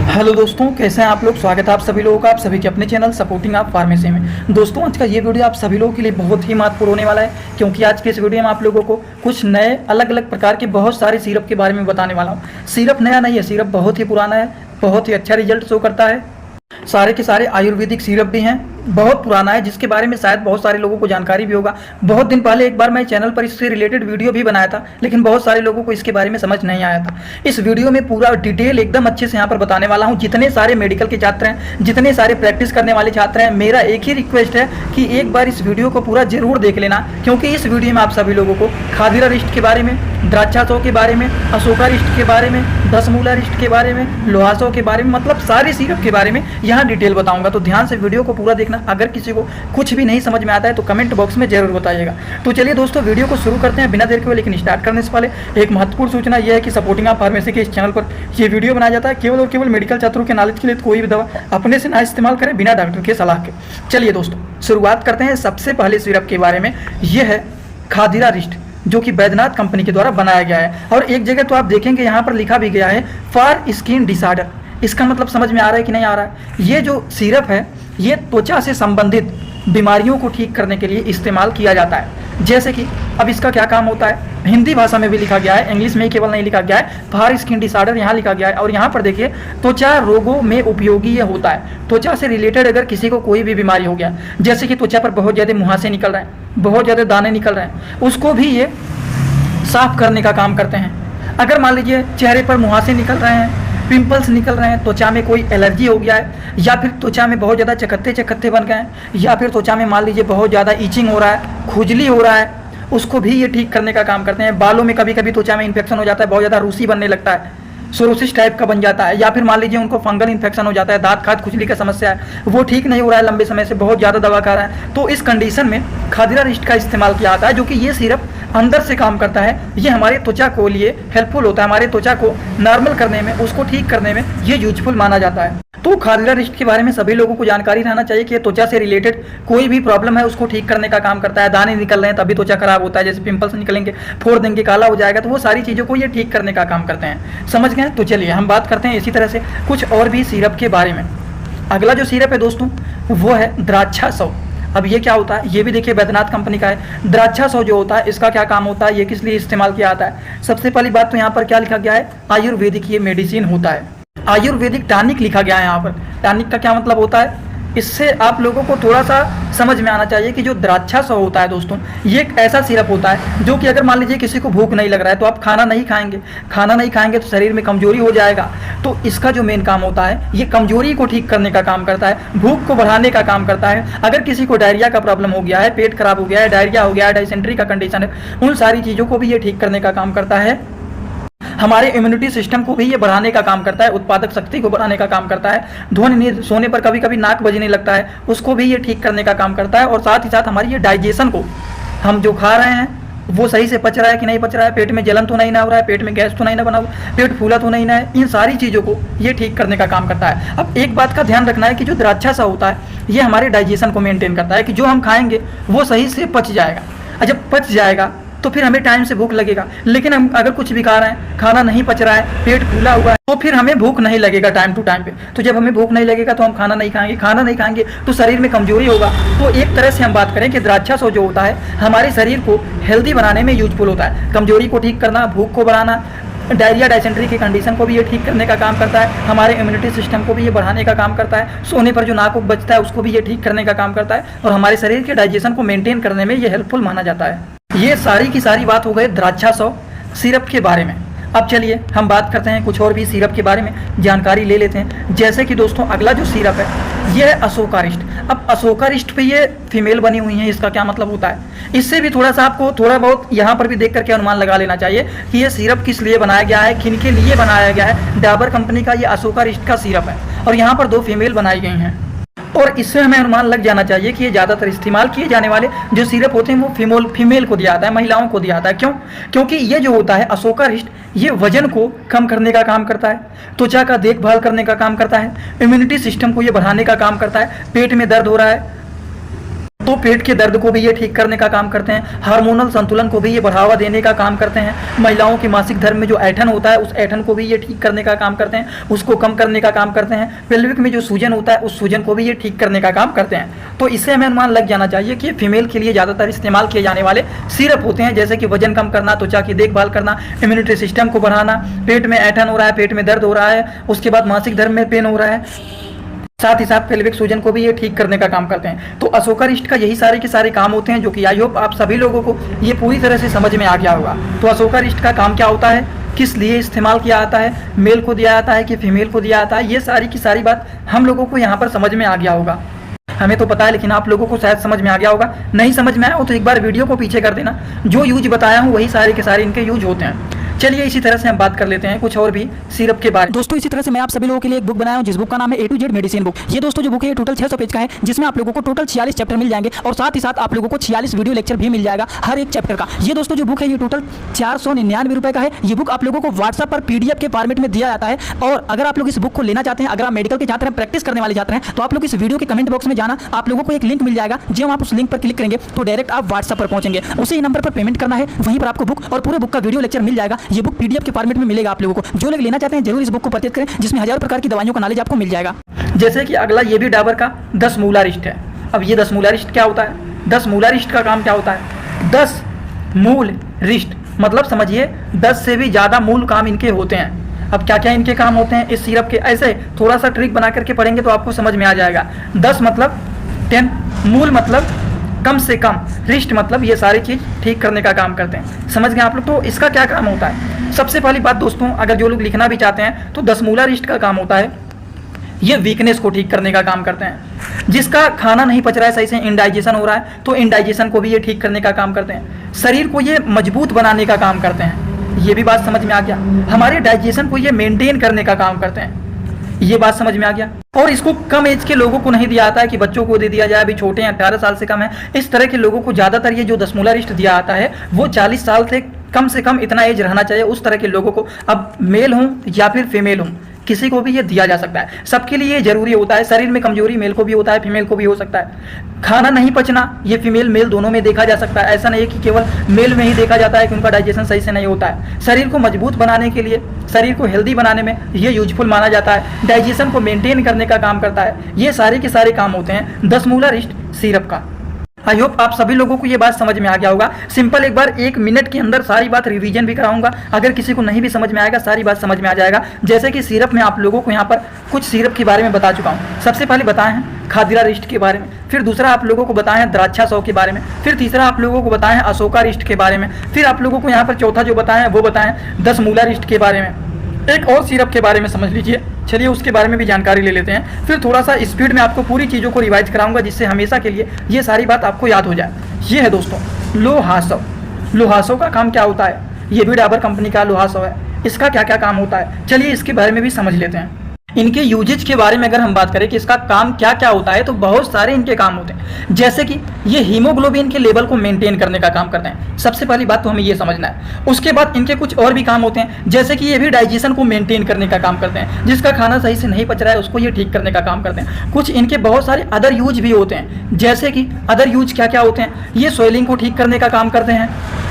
Hello दोस्तों, कैसे हैं आप लोग। स्वागत है आप सभी लोगों का आप सभी के अपने चैनल सपोर्टिंग आप फार्मेसी में। दोस्तों, आज का ये वीडियो आप सभी लोगों के लिए बहुत ही महत्वपूर्ण होने वाला है, क्योंकि आज के इस वीडियो में आप लोगों को कुछ नए अलग अलग प्रकार के बहुत सारे सिरप के बारे में बताने वाला हूँ। सिरप नया नहीं है, सिरप बहुत ही पुराना है, बहुत ही अच्छा रिजल्ट शो करता है। सारे के सारे आयुर्वेदिक सिरप भी हैं, बहुत पुराना है, जिसके बारे में शायद बहुत सारे लोगों को जानकारी भी होगा। बहुत दिन पहले एक बार मैं चैनल पर इससे रिलेटेड वीडियो भी बनाया था, लेकिन बहुत सारे लोगों को इसके बारे में समझ नहीं आया था। इस वीडियो में पूरा डिटेल एकदम अच्छे से यहाँ पर बताने वाला हूँ। जितने सारे मेडिकल के छात्र हैं, जितने सारे प्रैक्टिस करने वाले छात्र हैं, मेरा एक ही रिक्वेस्ट है कि एक बार इस वीडियो को पूरा जरूर देख लेना, क्योंकि इस वीडियो में आप सभी लोगों को खादिरा रिस्ट के बारे में, द्राक्षासो के बारे में, अशोका रिस्ट के बारे में, दसमूला रिस्ट के बारे में, लोहासो के बारे में, मतलब सारे सिरप के बारे में यहाँ डिटेल बताऊंगा। तो ध्यान से वीडियो को पूरा देखना। अगर किसी को कुछ भी नहीं समझ में आता है तो कमेंट बॉक्स में जरूर बताइएगा। तो चलिए दोस्तों, वीडियो को शुरू करते हैं बिना देर के। लेकिन स्टार्ट करने से पहले एक महत्वपूर्ण सूचना यह है कि सपोर्टिंग आप फार्मेसी के इस चैनल पर यह वीडियो बनाया जाता है केवल और केवल मेडिकल छात्रों के नॉलेज के लिए। कोई भी दवा अपने से ना इस्तेमाल करें बिना डॉक्टर के सलाह के। चलिए दोस्तों, शुरुआत करते हैं सबसे पहले सिरप के बारे में। यह है खादिरा रिस्ट, जो कि बैद्यनाथ कंपनी के द्वारा बनाया गया है। और एक जगह तो आप देखेंगे यहाँ पर लिखा भी गया है फॉर स्किन डिसऑर्डर। इसका मतलब समझ में आ रहा है कि नहीं आ रहा है। ये जो सिरप है ये त्वचा से संबंधित बीमारियों को ठीक करने के लिए इस्तेमाल किया जाता है। जैसे कि अब इसका क्या काम होता है, हिंदी भाषा में भी लिखा गया है, इंग्लिश में केवल नहीं लिखा गया है, फॉर स्किन डिसऑर्डर यहाँ लिखा गया है। और यहाँ पर देखिए, त्वचा रोगों में उपयोगी ये होता है। त्वचा से रिलेटेड अगर किसी को कोई भी बीमारी हो गया, जैसे कि त्वचा पर बहुत ज़्यादा मुहासे निकल रहे हैं, बहुत ज़्यादा दाने निकल रहे हैं, उसको भी ये साफ करने का काम करते हैं। अगर मान लीजिए चेहरे पर मुहासे निकल रहे हैं, पिंपल्स निकल रहे हैं, त्वचा में कोई एलर्जी हो गया है, या फिर त्वचा में बहुत ज़्यादा चकत्ते चकत्ते बन गए हैं, या फिर त्वचा में मान लीजिए बहुत ज़्यादा ईचिंग हो रहा है, खुजली हो रहा है, उसको भी ये ठीक करने का काम करते हैं। बालों में कभी कभी त्वचा में इन्फेक्शन हो जाता है, बहुत ज़्यादा रूसी बनने लगता है, सोरोसिस टाइप का बन जाता है, या फिर मान लीजिए उनको फंगल इन्फेक्शन हो जाता है, दांत खाद खुजली का समस्या है, वो ठीक नहीं हो रहा है, लंबे समय से बहुत ज़्यादा दवा खा रहा है, तो इस कंडीशन में खादिरा रिस्ट का इस्तेमाल किया जाता है, जो कि ये सिरप अंदर से काम करता है। ये हमारे त्वचा को लिए हेल्पफुल होता है, हमारे त्वचा को नॉर्मल करने में, उसको ठीक करने में ये यूजफुल माना जाता है। तो खादिरा रिस्ट के बारे में सभी लोगों को जानकारी रहना चाहिए कि त्वचा से रिलेटेड कोई भी प्रॉब्लम है उसको ठीक करने का काम करता है। दाने निकल रहे हैं तभी त्वचा खराब होता है, जैसे पिंपल्स निकलेंगे, फोड़ देंगे, काला हो जाएगा, तो वो सारी चीज़ों को ये ठीक करने का काम करते हैं। समझ गए? तो चलिए हम बात करते हैं इसी तरह से कुछ और भी सिरप के बारे में। अगला जो सिरप है दोस्तों वो है द्राक्षासो। अब ये क्या होता है, ये भी देखिए बैद्यनाथ कंपनी का है। द्राक्षासो जो होता है, इसका क्या काम होता है, ये किस लिए इस्तेमाल किया जाता है। सबसे पहली बात तो यहाँ पर क्या लिखा गया है, आयुर्वेदिक ये मेडिसिन होता है। आयुर्वेदिक टॉनिक लिखा गया है यहाँ पर। टॉनिक का क्या मतलब होता है, इससे आप लोगों को थोड़ा सा समझ में आना चाहिए कि जो द्राक्षासो होता है दोस्तों, ये एक ऐसा सिरप होता है जो कि अगर मान लीजिए किसी को भूख नहीं लग रहा है तो आप खाना नहीं खाएंगे, खाना नहीं खाएंगे तो शरीर में कमजोरी हो जाएगा। तो इसका जो मेन काम होता है, ये कमजोरी को ठीक करने का काम करता है, भूख को बढ़ाने का काम करता है। अगर किसी को डायरिया का प्रॉब्लम हो गया है, पेट खराब हो गया है, डायरिया हो गया है, डाइसेंट्री का कंडीशन है, उन सारी चीज़ों को भी ये ठीक करने का काम करता है। हमारे इम्यूनिटी सिस्टम को भी ये बढ़ाने का काम करता है, उत्पादक शक्ति को बढ़ाने का काम करता है। ध्वनि नींद सोने पर कभी कभी नाक बजने लगता है, उसको भी ये ठीक करने का काम करता है। और साथ ही साथ हमारी ये डाइजेशन को, हम जो खा रहे हैं वो सही से पच रहा है कि नहीं पच रहा है, पेट में जलन तो नहीं ना हो रहा है, पेट में गैस तो नहीं ना बना हुआ, पेट फूला तो नहीं ना है, इन सारी चीज़ों को ये ठीक करने का काम करता है। अब एक बात का ध्यान रखना है कि जो द्राक्षासा होता है ये हमारे डाइजेशन को मेंटेन करता है, कि जो हम खाएंगे वो सही से पच जाएगा। और जब पच जाएगा तो फिर हमें टाइम से भूख लगेगा। लेकिन हम अगर कुछ भी खा रहे हैं, खाना नहीं पच रहा है, पेट फूला हुआ है, तो फिर हमें भूख नहीं लगेगा टाइम टू टाइम पे। तो जब हमें भूख नहीं लगेगा तो हम खाना नहीं खाएंगे, खाना नहीं खाएंगे तो शरीर में कमजोरी होगा। तो एक तरह से हम बात करें कि द्राक्षासो जो होता है हमारे शरीर को हेल्दी बनाने में यूजफुल होता है। कमजोरी को ठीक करना, भूख को बढ़ाना, डायरिया डाइसेंट्री की कंडीशन को भी ये ठीक करने का काम करता है, हमारे इम्यूनिटी सिस्टम को भी ये बढ़ाने का काम करता है, सोने पर जो नाक बचता है उसको भी ये ठीक करने का काम करता है, और हमारे शरीर के डाइजेशन को मेंटेन करने में ये हेल्पफुल माना जाता है। ये सारी की सारी बात हो गई द्राक्षासो सिरप के बारे में। अब चलिए हम बात करते हैं कुछ और भी सिरप के बारे में, जानकारी ले लेते हैं। जैसे कि दोस्तों अगला जो सिरप है ये है अशोका रिस्ट। अब अशोका रिस्ट पे ये फीमेल बनी हुई है, इसका क्या मतलब होता है, इससे भी थोड़ा सा आपको थोड़ा बहुत यहाँ पर भी देख करके अनुमान लगा लेना चाहिए कि ये सिरप किस लिए बनाया गया है, किन के लिए बनाया गया है। डाबर कंपनी का ये अशोका रिस्ट का सिरप है, और यहाँ पर 2 फीमेल बनाई गई हैं। और इससे हमें अनुमान लग जाना चाहिए कि ये ज़्यादातर इस्तेमाल किए जाने वाले जो सिरप होते हैं वो फीमेल को दिया जाता है, महिलाओं को दिया जाता है। क्यों? क्योंकि ये जो होता है अशोका रिस्ट, ये वजन को कम करने का काम करता है, त्वचा का देखभाल करने का काम करता है, इम्यूनिटी सिस्टम को ये बढ़ाने का काम करता है। पेट में दर्द हो रहा है तो पेट के दर्द को भी ये ठीक करने का काम करते हैं। हार्मोनल संतुलन को भी ये बढ़ावा देने का काम करते हैं। महिलाओं के मासिक धर्म में जो ऐंठन होता है उस ऐंठन को भी ये ठीक करने का काम करते हैं, उसको कम करने का काम करते हैं। पेल्विक में जो सूजन होता है उस सूजन को भी ये ठीक करने का काम करते हैं। तो इससे हमें अनुमान लग जाना चाहिए कि फीमेल के लिए ज़्यादातर इस्तेमाल किए जाने वाले सिरप होते हैं, जैसे कि वजन कम करना, त्वचा की देखभाल करना, इम्यूनिटी सिस्टम को बढ़ाना, पेट में ऐंठन हो रहा है, पेट में दर्द हो रहा है, उसके बाद मासिक धर्म में पेन हो रहा है, साथ ही साथ पेल्विक सूजन को भी ये ठीक करने का काम करते हैं। तो अशोका रिस्ट का यही सारे के सारे काम होते हैं, जो कि आई होप आप सभी लोगों को ये पूरी तरह से समझ में आ गया होगा। तो अशोका रिस्ट का काम क्या होता है, किस लिए इस्तेमाल किया जाता है, मेल को दिया जाता है कि फीमेल को दिया जाता है, ये सारी की सारी बात हम लोगों को यहाँ पर समझ में आ गया होगा। हमें तो पता है, लेकिन आप लोगों को शायद समझ में आ गया होगा। नहीं समझ में आया हो तो एक बार वीडियो को पीछे कर देना, जो यूज बताया हूँ वही सारे के सारे इनके यूज होते हैं। चलिए इसी तरह से हम बात कर लेते हैं कुछ और भी सिरप के बारे में। दोस्तों इसी तरह से मैं आप सभी लोगों के लिए एक बुक बनाया हूं, जिस बुक का नाम है A to Z medicine book. ये दोस्तों जो बुक है ये टोटल 600 पेज का है, जिसमें आप लोगों को टोटल 46 चैप्टर मिल जाएंगे और साथ ही साथ आप लोगों को 46 वीडियो लेक्चर भी मिल जाएगा हर एक चैप्टर का। ये दोस्तों जो बुक है ये टोटल 499 रुपए का है। ये बुक आप लोगों को व्हाट्सएप पर PDF के फॉर्मेट में दिया जाता है। और अगर आप लोग इस बुक को लेना चाहते हैं, अगर आप मेडिकल के छात्र हैं, प्रैक्टिस करने वाले छात्र हैं, तो आप लोग इस वीडियो के कमेंट बॉक्स में जाना, आप लोगों को एक लिंक मिल जाएगा। जब आप उस लिंक पर क्लिक करेंगे तो डायरेक्ट आप व्हाट्सएप पर पहुंचेंगे, उसी नंबर पर पेमेंट करना है, वहीं पर आपको बुक और पूरे बुक का वीडियो लेक्चर मिल जाएगा। ये बुक PDF के फॉर्मेट में मिलेगा आप लोगों को। जो लोग लेना चाहते हैं जरूर इस बुक को परचेज करें, जिसमें हजारों प्रकार की दवाइयों का नॉलेज आपको मिल जाएगा। जैसे कि अगला ये भी डाबर का 10 मूला रिस्ट है। अब ये 10 मूला रिस्ट क्या होता है, 10 मूला रिस्ट का काम क्या होता है, 10 मूल रिस्ट मतलब समझिए 10 से भी ज़्यादा मूल काम इनके होते हैं। अब क्या क्या इनके काम होते हैं इस सिरप के, ऐसे थोड़ा सा ट्रिक बना करके पढ़ेंगे तो आपको समझ में आ जाएगा। 10 मतलब 10, मूल मतलब कम से कम, रिस्ट मतलब ये सारी चीज़ ठीक करने का काम करते हैं। समझ गए आप लोग। तो इसका क्या काम होता है, सबसे पहली बात दोस्तों, अगर जो लोग लिखना भी चाहते हैं तो 10 मूला रिस्ट का काम होता है, ये वीकनेस को ठीक करने का काम करते हैं। जिसका खाना नहीं पच रहा है सही से, इंडाइजेशन हो रहा है, तो इंडाइजेशन को भी ये ठीक करने का काम करते हैं। शरीर को ये मजबूत बनाने का काम करते हैं, ये भी बात समझ में आ गया। हमारे डाइजेशन को ये मेंटेन करने का काम करते हैं, ये बात समझ में आ गया। और इसको कम एज के लोगों को नहीं दिया जाता है कि बच्चों को दे दिया जाए, अभी छोटे हैं 18 साल से कम है, इस तरह के लोगों को ज़्यादातर ये जो 10 मूला रिस्ट दिया जाता है वो 40 साल से कम इतना एज रहना चाहिए उस तरह के लोगों को। अब मेल हूँ या फिर फीमेल हूँ, किसी को भी ये दिया जा सकता है, सबके लिए ये जरूरी होता है। शरीर में कमजोरी मेल को भी होता है, फीमेल को भी हो सकता है। खाना नहीं पचना ये फीमेल मेल दोनों में देखा जा सकता है, ऐसा नहीं है कि केवल मेल में ही देखा जाता है कि उनका डाइजेशन सही से नहीं होता है। शरीर को मजबूत बनाने के लिए, शरीर को हेल्दी बनाने में ये यूजफुल माना जाता है, डाइजेशन को मेंटेन करने का काम करता है। ये सारे के सारे काम होते हैं 10 मूला रिस्ट सिरप का। आई होप आप सभी लोगों को ये बात समझ में आ गया होगा। सिंपल एक बार 1 मिनट के अंदर सारी बात रिवीजन भी कराऊंगा, अगर किसी को नहीं भी समझ में आएगा सारी बात समझ में आ जाएगा। जैसे कि सिरप में आप लोगों को यहाँ पर कुछ सिरप के बारे में बता चुका हूँ। सबसे पहले बताए हैं खादिरा रिस्ट के बारे में, फिर दूसरा आप लोगों को बताए हैं द्राक्षा सौ के बारे में, फिर तीसरा आप लोगों को बताए हैं अशोका रिस्ट के बारे में, फिर आप लोगों को यहाँ पर चौथा जो बताए हैं वो बताएं 10 मूला रिस्ट के बारे में। एक और सिरप के बारे में समझ लीजिए, चलिए उसके बारे में भी जानकारी ले लेते हैं। फिर थोड़ा सा स्पीड में आपको पूरी चीज़ों को रिवाइज कराऊंगा, जिससे हमेशा के लिए ये सारी बात आपको याद हो जाए। ये है दोस्तों लोहासव। लोहासव का काम क्या होता है, ये भी डाबर कंपनी का लोहासव है। इसका क्या क्या काम होता है, चलिए इसके बारे में भी समझ लेते हैं। इनके यूजेज के बारे में अगर हम बात करें कि इसका काम क्या क्या होता है, तो बहुत सारे इनके काम होते हैं। जैसे कि ये हीमोग्लोबिन के लेवल को मेंटेन करने का काम करते हैं, सबसे पहली बात तो हमें ये समझना है। उसके बाद इनके कुछ और भी काम होते हैं, जैसे कि ये भी डाइजेशन को मेंटेन करने का काम करते हैं। जिसका खाना सही से नहीं पच रहा है उसको ये ठीक करने का काम करते हैं। कुछ इनके बहुत सारे अदर यूज भी होते हैं, जैसे कि अदर यूज क्या क्या होते हैं, ये स्वेलिंग को ठीक करने का काम करते हैं,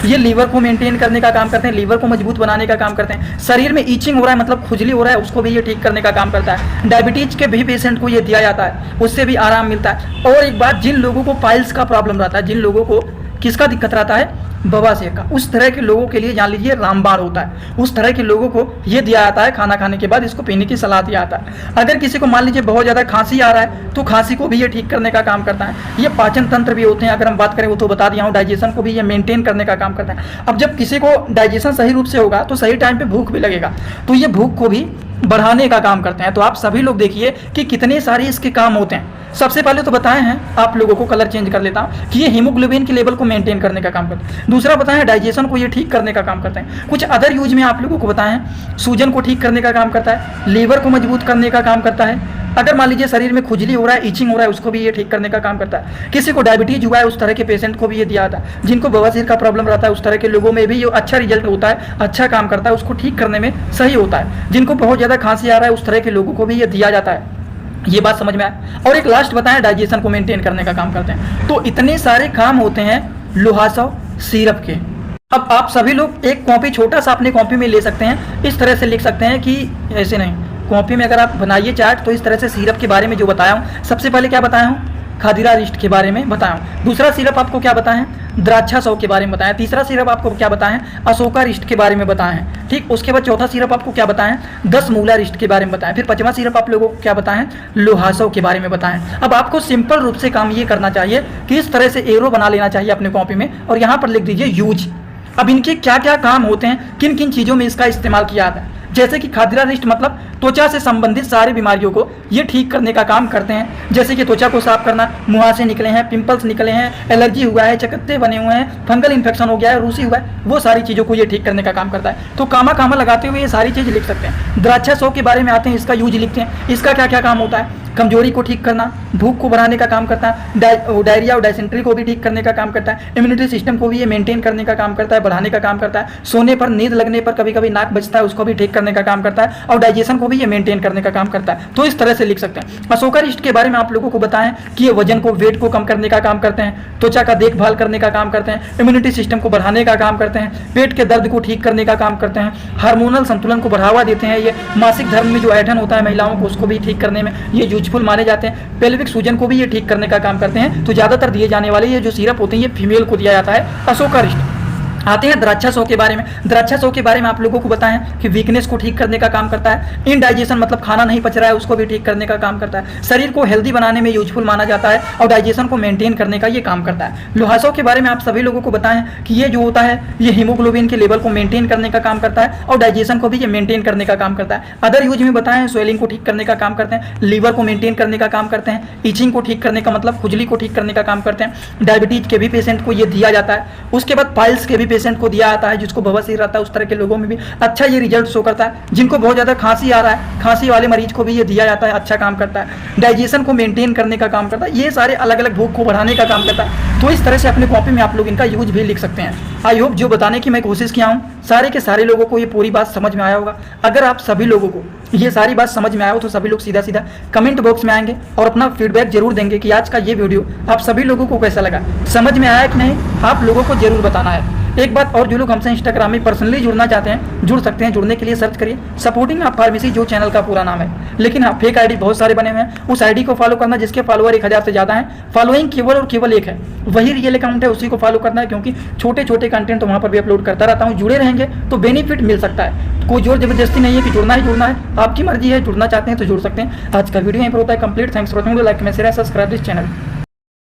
ये लीवर को मेंटेन करने का काम करते हैं, लीवर को मजबूत बनाने का काम करते हैं। शरीर में ईचिंग हो रहा है मतलब खुजली हो रहा है, उसको भी ये ठीक करने का काम करता है। डायबिटीज के भी पेशेंट को ये दिया जाता है, उससे भी आराम मिलता है। और एक बात, जिन लोगों को पाइल्स का प्रॉब्लम रहता है, जिन लोगों को किसका दिक्कत रहता है, बवासीर का, उस तरह के लोगों के लिए जान लीजिए रामबाण होता है। उस तरह के लोगों को ये दिया जाता है, खाना खाने के बाद इसको पीने की सलाह दिया जाता है। अगर किसी को मान लीजिए बहुत ज़्यादा खांसी आ रहा है तो खांसी को भी ये ठीक करने का काम करता है। ये पाचन तंत्र भी होते हैं, अगर हम बात करें वो तो बता दिया हूँ। डाइजेशन को भी ये मेंटेन करने का काम करता है। अब जब किसी को डाइजेशन सही रूप से होगा तो सही टाइम पे भूख भी लगेगा, तो ये भूख को भी बढ़ाने का काम करते हैं। तो आप सभी लोग देखिए कि कितने सारे इसके काम होते हैं। सबसे पहले तो बताए हैं आप लोगों को, कलर चेंज कर लेता हूँ, कि ये हीमोग्लोबिन के लेवल को मेंटेन करने का काम करते हैं। दूसरा बताए हैं डाइजेशन को ये ठीक करने का काम करते हैं। कुछ अदर यूज में आप लोगों को बताए हैं, सूजन को ठीक करने का काम करता है, लीवर को मजबूत करने का काम करता है। अगर मान लीजिए शरीर में खुजली हो रहा है, ईचिंग हो रहा है, उसको भी ये ठीक करने का काम करता है। किसी को डायबिटीज हुआ है उस तरह के पेशेंट को भी ये दिया जाता है। जिनको बवासीर का प्रॉब्लम रहता है उस तरह के लोगों में भी ये अच्छा रिजल्ट होता है, अच्छा काम करता है, उसको ठीक करने में सही होता है। जिनको बहुत ज़्यादा खांसी आ रहा है उस तरह के लोगों को भी ये दिया जाता है। ये बात समझ में आया। और एक लास्ट बताएं, डाइजेशन को मेंटेन करने का काम करते हैं। तो इतने सारे काम होते हैं लुहासा सिरप के। अब आप सभी लोग एक कॉपी, छोटा सा अपने कॉपी में ले सकते हैं, इस तरह से लिख सकते हैं कि ऐसे नहीं, कॉपी में अगर आप बनाइए चार्ट तो इस तरह से सिरप के बारे में जो बताया हूँ, सबसे पहले क्या बताया हूँ, खादिरा रिस्ट के बारे में बताया हूँ। दूसरा सिरप आपको क्या बताएं, द्राक्षा सौ के बारे में बताएं। तीसरा सिरप आपको क्या बताएं, अशोका रिस्ट के बारे में बताएं। ठीक, उसके बाद चौथा सिरप आपको क्या बताएं, 10 मूला रिस्ट के बारे में बताएं। फिर पांचवा सिरप आप लोगों को क्या बताएं, लोहासो के बारे में बताएं। अब आपको सिंपल रूप से काम ये करना चाहिए कि इस तरह से एरो बना लेना चाहिए अपने कॉपी में और यहाँ पर लिख दीजिए यूज। अब इनके क्या क्या काम होते हैं, किन किन चीज़ों में इसका इस्तेमाल किया जाता है। जैसे कि खादिरा रिस्ट मतलब त्वचा से संबंधित सारी बीमारियों को ये ठीक करने का काम करते हैं। जैसे कि त्वचा को साफ करना, मुहासे निकले हैं, पिंपल्स निकले हैं, एलर्जी हुआ है, चकत्ते बने हुए हैं, फंगल इन्फेक्शन हो गया है, रूसी हुआ है, वो सारी चीज़ों को ये ठीक करने का काम करता है। तो कामा कामा लगाते हुए ये सारी चीज़ लिख सकते हैं। द्राक्षा सौ के बारे में आते हैं, इसका यूज लिखते हैं। इसका क्या क्या काम होता है, कमजोरी को ठीक करना, भूख को बढ़ाने का काम करता है, डायरिया और डायसेंट्री को भी ठीक करने का काम करता है, इम्यूनिटी सिस्टम को भी ये मेंटेन करने का काम करता है, बढ़ाने का काम करता है, सोने पर, नींद लगने पर कभी कभी नाक बजता है, उसको भी ठीक करने का काम करता है, और डाइजेशन को भी ये मेंटेन करने का काम करता है। तो इस तरह से लिख सकते हैं। अशोका रिस्ट के बारे में आप लोगों को बताएं कि ये वजन को, वेट को कम करने का काम करते हैं, त्वचा का देखभाल करने का काम करते हैं, इम्यूनिटी सिस्टम को बढ़ाने का काम करते हैं, पेट के दर्द को ठीक करने का काम करते हैं, हार्मोनल संतुलन को बढ़ावा देते हैं। ये मासिक धर्म में जो ऐंठन होता है महिलाओं को, उसको भी ठीक करने में ये यूजफुल माने जाते हैं। पेल्विक सूजन को भी ये ठीक करने का काम करते हैं। तो ज़्यादातर दिए जाने वाले ये जो सिरप होते हैं ये फीमेल को दिया जाता है, अशोका रिस्ट। आते हैं द्राक्षा सौ के बारे में। द्राक्षा सौ के बारे में आप लोगों को बताएं कि वीकनेस को ठीक करने का काम करता है, इनडाइजेशन मतलब खाना नहीं पच रहा है उसको भी ठीक करने का काम करता है, शरीर को हेल्दी बनाने में यूजफुल माना जाता है और डाइजेशन को मेंटेन करने का ये काम करता है। लोहासो के बारे में आप सभी लोगों को बताएं कि ये जो होता है ये हीमोग्लोबिन के लेवल को मेंटेन करने का काम करता है और डाइजेशन को भी ये मेंटेन करने का काम करता है। अदर यूज में बताएं, स्वेलिंग को ठीक करने का काम करते हैं, लीवर को मेंटेन करने का काम करते हैं, इचिंग को ठीक करने का मतलब खुजली को ठीक करने का काम करते हैं, डायबिटीज के भी पेशेंट को ये दिया जाता है। उसके बाद पाइल्स के भी पेशेंट को दिया जाता है, जिसको बवासीर रहता है उस तरह के लोगों में भी अच्छा ये रिजल्ट शो करता है। जिनको बहुत ज़्यादा खांसी आ रहा है, खांसी वाले मरीज को भी ये दिया जाता है, अच्छा काम करता है। डाइजेशन को मेंटेन करने का काम करता है, ये सारे अलग अलग भूख को बढ़ाने का काम करता है। तो इस तरह से अपने कॉपी में आप लोग इनका यूज भी लिख सकते हैं। आई होप जो बताने की मैं कोशिश किया हूँ सारे के सारे लोगों को ये पूरी बात समझ में आया होगा। अगर आप सभी लोगों को ये सारी बात समझ में आया हो तो सभी लोग सीधा सीधा कमेंट बॉक्स में आएंगे और अपना फीडबैक जरूर देंगे कि आज का ये वीडियो आप सभी लोगों को कैसा लगा, समझ में आया कि नहीं, आप लोगों को जरूर बताना है। एक बात और, जो लोग हमसे इंस्टाग्राम में पर्सनली जुड़ना चाहते हैं जुड़ सकते हैं। जुड़ने के लिए सर्च करिए सपोर्टिंग आप फार्मेसी, जो चैनल का पूरा नाम है। लेकिन हाँ, फेक आईडी बहुत सारे बने हुए हैं, उस आईडी को फॉलो करना जिसके फॉलोअर 1000 से ज़्यादा हैं। फॉलोइंग केवल और केवल एक है, वही रियल अकाउंट है, उसी को फॉलो करना है, क्योंकि छोटे छोटे कंटेंट तो वहाँ पर भी अपलोड करता रहता हूँ। जुड़े रहेंगे तो बेनिफिट मिल सकता है, कोई जोर जबरदस्ती नहीं है कि जुड़ना ही जुड़ना है, आपकी मर्जी है। जुड़ना चाहते हैं तो जुड़ सकते हैं। आज का वीडियो यहीं पर होता है complete. Thanks for watching, like, comment, share, subscribe this channel.